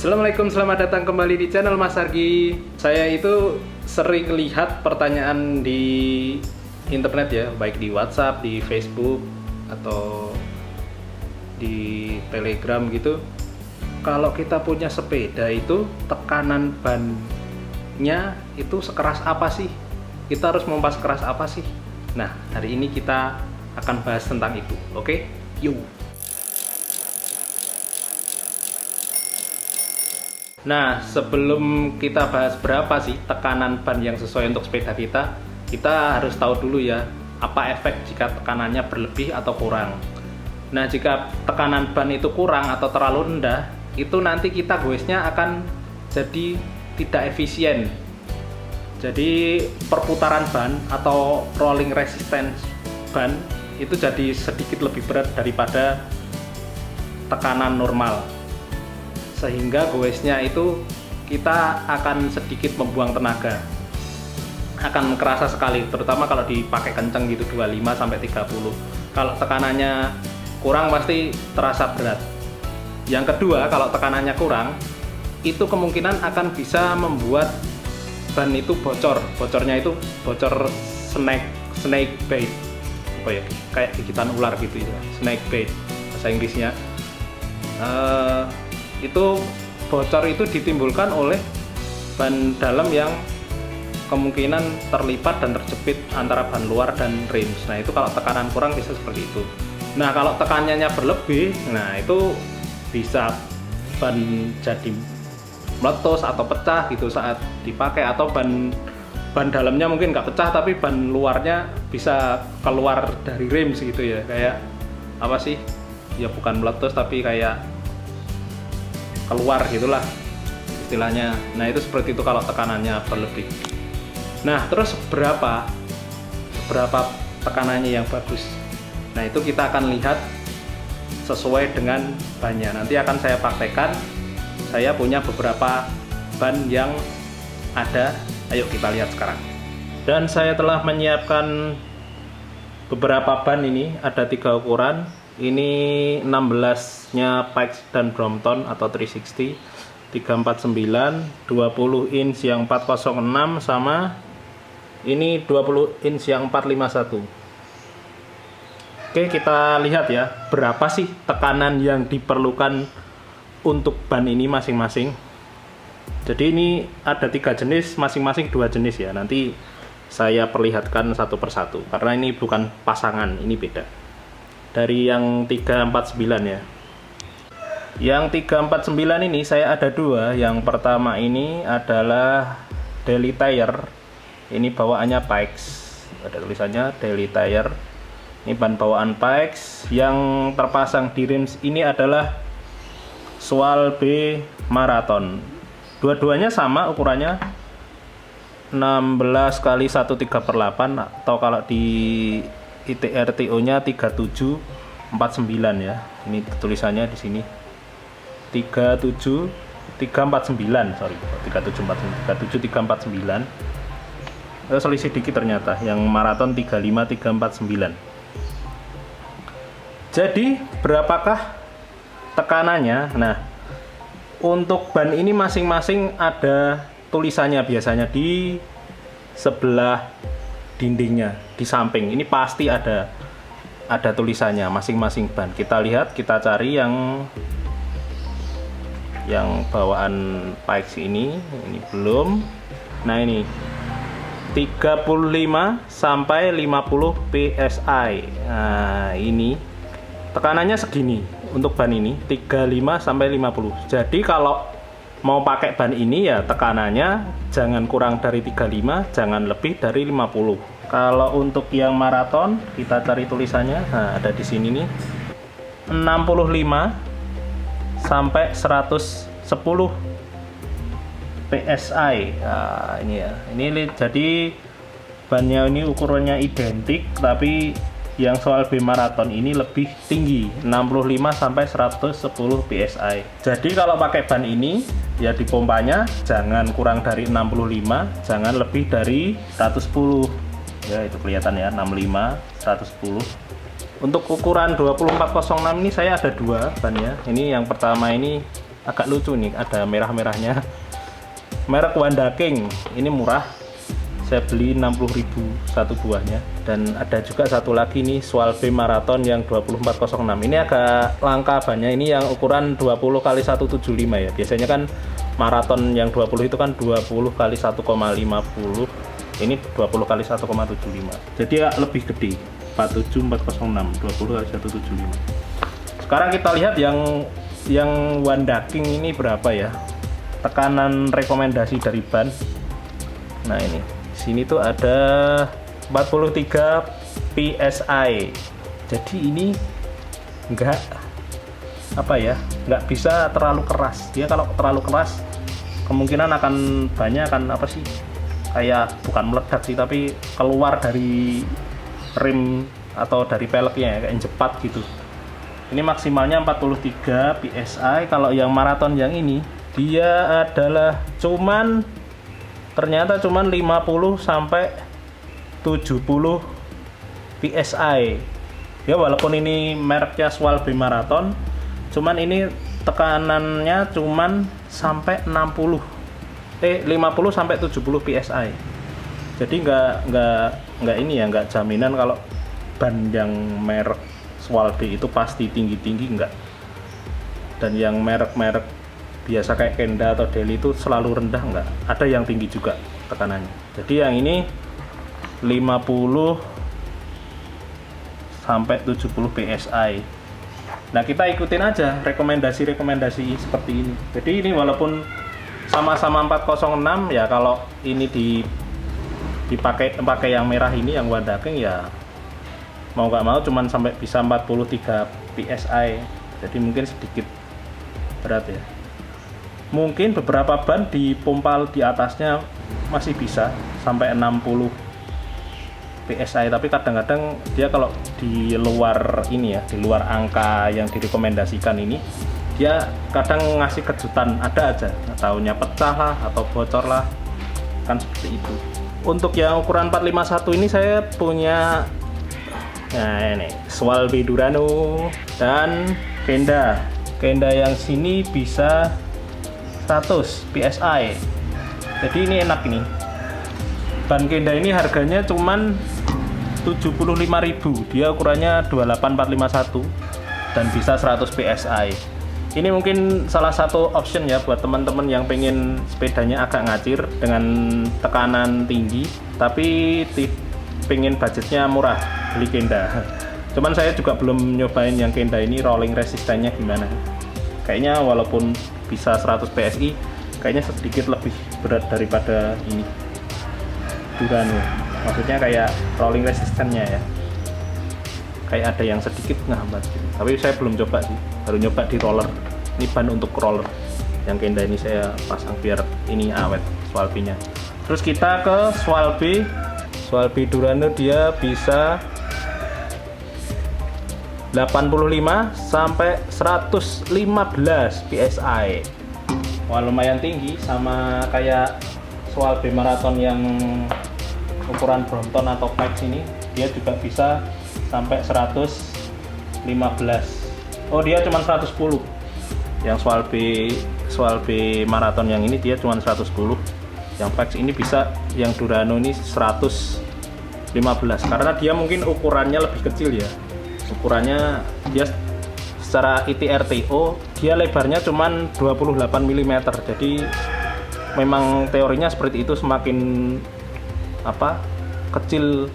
Assalamualaikum, selamat datang kembali di channel Mas Argi. Saya itu sering lihat pertanyaan di internet ya, baik di WhatsApp, di Facebook, atau di Telegram gitu. Kalau kita punya sepeda itu tekanan bannya itu sekeras apa sih? Kita harus mempas sekeras apa sih? Nah, hari ini kita akan bahas tentang itu. Oke? Yuk. Nah, sebelum kita bahas berapa sih tekanan ban yang sesuai untuk sepeda kita harus tahu dulu ya, apa efek jika tekanannya berlebih atau kurang. Nah, jika tekanan ban itu kurang atau terlalu rendah, itu nanti kita goesnya akan jadi tidak efisien. Jadi perputaran ban atau rolling resistance ban itu jadi sedikit lebih berat daripada tekanan normal, sehingga goesnya itu kita akan sedikit membuang tenaga, akan kerasa sekali, terutama kalau dipakai kenceng gitu 25-30. Kalau tekanannya kurang pasti terasa berat. Yang kedua, kalau tekanannya kurang itu kemungkinan akan bisa membuat ban itu bocornya itu bocor snake bite, apa ya, kayak gigitan ular gitu ya, snake bite bahasa Inggrisnya. Itu bocor itu ditimbulkan oleh ban dalam yang kemungkinan terlipat dan terjepit antara ban luar dan rims. Nah, itu kalau tekanan kurang bisa seperti itu. Nah, kalau tekanannya berlebih, nah itu bisa ban jadi meletus atau pecah gitu saat dipakai, atau ban dalamnya mungkin nggak pecah tapi ban luarnya bisa keluar dari rims gitu ya, kayak apa sih ya, bukan meletus tapi kayak keluar gitulah istilahnya. Nah, itu seperti itu kalau tekanannya berlebih. Nah, terus berapa tekanannya yang bagus? Nah, itu kita akan lihat sesuai dengan bannya. Nanti akan saya praktekkan. Saya punya beberapa ban yang ada. Ayo kita lihat sekarang. Dan saya telah menyiapkan beberapa ban ini, ada 3 ukuran. Ini 16-nya Pikes dan Brompton atau 360, 349, 20 inch yang 406, sama ini 20 inch yang 451. Oke, kita lihat ya, berapa sih tekanan yang diperlukan untuk ban ini masing-masing. Jadi ini ada 3 jenis, masing-masing 2 jenis ya. Nanti saya perlihatkan satu persatu karena ini bukan pasangan, ini beda. Dari yang 349 ya. Yang 349 ini saya ada 2. Yang pertama ini adalah Daily Tire. Ini bawaannya Pikes. Ada tulisannya Daily Tire. Ini ban bawaan Pikes. Yang terpasang di rims ini adalah Soal B Marathon. Dua-duanya sama ukurannya, 16 x 1/3/8, atau kalau di ITRTO-nya 3749 ya. Ini tulisannya di sini 37349, sorry, 37349. Selisih dikit ternyata. Yang maraton 35349. Jadi, berapakah tekanannya? Nah, untuk ban ini masing-masing ada tulisannya biasanya di sebelah dindingnya, di samping. Ini pasti ada tulisannya masing-masing ban. Kita lihat, kita cari yang bawaan Pikes ini belum. Nah, ini 35 sampai 50 PSI. Nah, ini tekanannya segini untuk ban ini, 35 sampai 50. Jadi kalau mau pakai ban ini ya tekanannya jangan kurang dari 35, jangan lebih dari 50. Kalau untuk yang maraton kita cari tulisannya, nah ada di sini nih, 65 sampai 110 PSI. Nah, ini ya. Ini jadi bannya ini ukurannya identik, tapi yang Soal B Marathon ini lebih tinggi, 65 sampai 110 PSI. Jadi kalau pakai ban ini ya di pompanya jangan kurang dari 65, jangan lebih dari 110. Ya, itu kelihatan ya, 65, 110. Untuk ukuran 2406 ini saya ada 2 bannya. Ini yang pertama ini agak lucu nih, ada merah-merahnya. Merek Wanda King, ini murah, saya beli 60.000 satu buahnya. Dan ada juga satu lagi nih, Swalbe Marathon yang 2406. Ini agak langka bannya, ini yang ukuran 20 x 175 ya. Biasanya kan maraton yang 20 itu kan 20 x 1,50, ini 20 x 1,75. Jadi ya lebih gede, 47406, 20 x 175. Sekarang kita lihat yang Wanda King ini berapa ya, tekanan rekomendasi dari ban. Nah ini sini tuh ada 43 PSI. Jadi ini enggak bisa terlalu keras. Dia kalau terlalu keras kemungkinan banyak apa sih, kayak bukan meledak sih, tapi keluar dari rim atau dari peleknya kayak jepat gitu. Ini maksimalnya 43 PSI. Kalau yang maraton yang ini dia adalah ternyata cuman 50 sampai 70 PSI. Ya walaupun ini mereknya Swalbe Marathon, cuman ini tekanannya cuman sampai 50 sampai 70 PSI. Jadi nggak jaminan kalau ban yang merek Swalbe itu pasti tinggi-tinggi, enggak. Dan yang merek-merek biasa kayak Kenda atau Deli itu selalu rendah, enggak. Ada yang tinggi juga tekanannya. Jadi yang ini 50 sampai 70 PSI. Nah, kita ikutin aja rekomendasi seperti ini. Jadi ini walaupun sama-sama 406 ya, kalau ini dipakai yang merah ini, yang Wanda King ya mau nggak mau cuman sampai bisa 43 PSI. Jadi mungkin sedikit berat ya. Mungkin beberapa ban di pompa di atasnya masih bisa sampai 60 PSI, tapi kadang-kadang dia kalau di luar ini ya, di luar angka yang direkomendasikan ini, dia kadang ngasih kejutan, ada aja, taunya pecah lah atau bocor lah, kan seperti itu. Untuk yang ukuran 451 ini saya punya, nah ini Swalbe Durano dan Kenda yang sini bisa 100 PSI. Jadi ini enak ini. Ban Kenda ini harganya cuman 75.000. Dia ukurannya 28451 dan bisa 100 PSI. Ini mungkin salah satu option ya buat teman-teman yang pengen sepedanya agak ngacir dengan tekanan tinggi, tapi pengen budgetnya murah, beli Kenda. Cuman saya juga belum nyobain yang Kenda ini rolling resistannya gimana. Kayaknya walaupun bisa 100 PSI, kayaknya sedikit lebih berat daripada ini Durano. Maksudnya kayak rolling resistannya ya, kayak ada yang sedikit ngehambat gitu. Tapi saya belum coba sih, baru nyoba di roller. Ini ban untuk roller. Yang Kenda ini saya pasang biar ini awet Swalbe-nya. Terus kita ke Swalbe Durano, dia bisa 85 sampai 115 PSI. Wah, lumayan tinggi, sama kayak Swalbe Marathon yang ukuran Brompton atau Pax ini, dia juga bisa sampai 115. Oh, dia cuma 110. Yang Swalbe Marathon yang ini dia cuma 110. Yang Pax ini bisa, yang Durano ini 115 karena dia mungkin ukurannya lebih kecil ya. Ukurannya dia secara ITRTO dia lebarnya cuma 28 mm. Jadi memang teorinya seperti itu, semakin kecil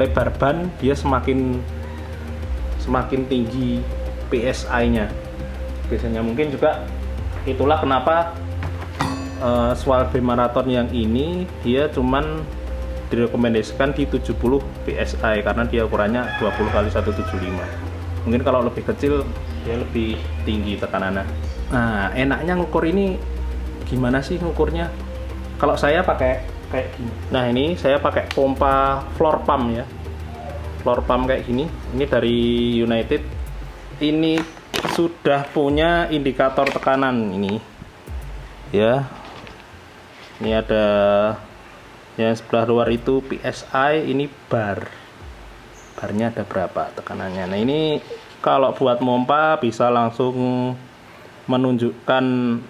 lebar ban dia semakin tinggi PSI-nya. Biasanya mungkin juga itulah kenapa Swalbe Marathon yang ini dia cuman direkomendasikan di 70 PSI karena dia ukurannya 20 x 175. Mungkin kalau lebih kecil dia lebih tinggi tekanannya. Nah, enaknya ngukur ini gimana sih ngukurnya? Kalau saya pakai kayak gini. Nah, ini saya pakai pompa floor pump ya. Floor pump kayak gini. Ini dari United. Ini sudah punya indikator tekanan ini. Ya. Ini ada yang sebelah luar itu PSI, ini barnya ada berapa tekanannya. Nah, ini kalau buat mompa bisa langsung menunjukkan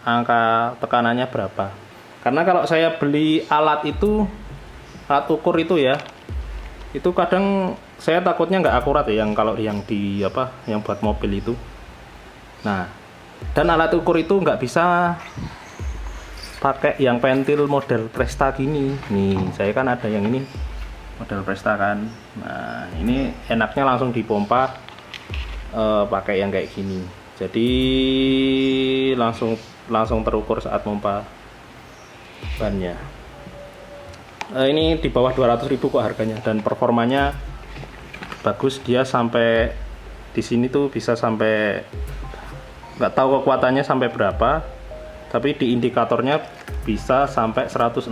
angka tekanannya berapa. Karena kalau saya beli alat ukur itu ya, itu kadang saya takutnya nggak akurat ya, yang kalau yang di yang buat mobil itu. Nah, dan alat ukur itu nggak bisa pakai yang pentil model Presta gini. Nih, saya kan ada yang ini model Presta kan. Nah, ini enaknya langsung dipompa pakai yang kayak gini. Jadi langsung terukur saat pompa bannya. Ini di bawah 200.000 kok harganya, dan performanya bagus. Dia sampai di sini tuh bisa sampai, nggak tahu kekuatannya sampai berapa, tapi di indikatornya bisa sampai 160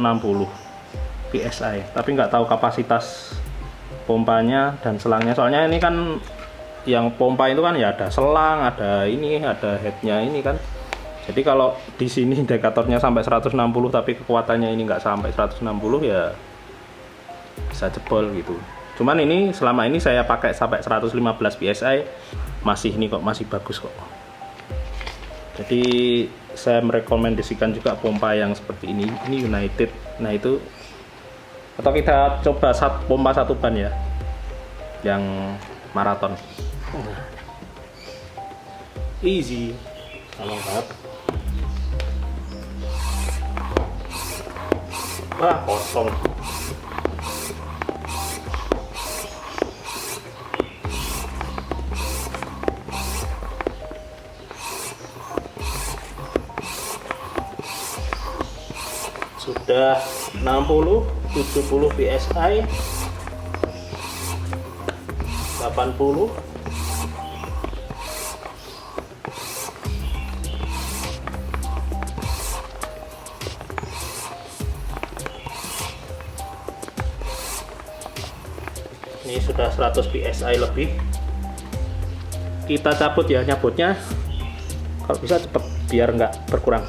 PSI, tapi nggak tahu kapasitas pompanya dan selangnya. Soalnya ini kan yang pompa itu kan ya ada selang, ada ini, ada headnya ini kan. Jadi kalau di sini indikatornya sampai 160 tapi kekuatannya ini nggak sampai 160 ya bisa jebol gitu. Cuman ini selama ini saya pakai sampai 115 PSI masih ini kok, masih bagus kok. Jadi saya merekomendasikan juga pompa yang seperti ini United. Nah itu, atau kita coba pompa satu ban ya, yang maraton. Easy, gampang banget. Wah, kosong. Sudah 60, 70 PSI, 80. Ini sudah 100 PSI lebih. Kita cabut ya, nyabutnya kalau bisa cepet biar nggak berkurang.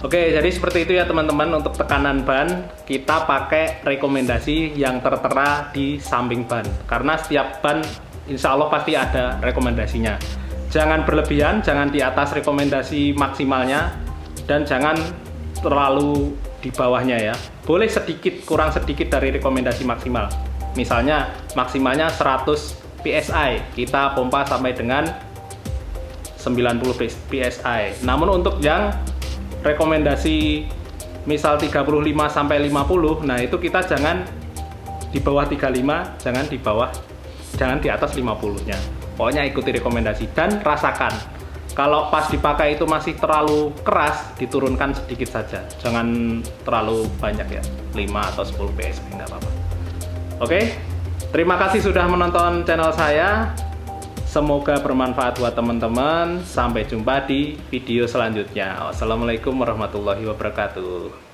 Oke, jadi seperti itu ya teman-teman. Untuk tekanan ban kita pakai rekomendasi yang tertera di samping ban, karena setiap ban insya Allah pasti ada rekomendasinya. Jangan berlebihan, jangan di atas rekomendasi maksimalnya, dan jangan terlalu di bawahnya ya. Boleh sedikit, kurang sedikit dari rekomendasi maksimal. Misalnya maksimalnya 100 PSI, kita pompa sampai dengan 90 PSI. Namun untuk yang rekomendasi misal 35 sampai 50, nah itu kita jangan di bawah 35, jangan di atas 50-nya. Pokoknya ikuti rekomendasi dan rasakan. Kalau pas dipakai itu masih terlalu keras, diturunkan sedikit saja. Jangan terlalu banyak ya, 5 atau 10 PSI, enggak apa-apa. Oke, terima kasih sudah menonton channel saya. Semoga bermanfaat buat teman-teman. Sampai jumpa di video selanjutnya. Wassalamualaikum warahmatullahi wabarakatuh.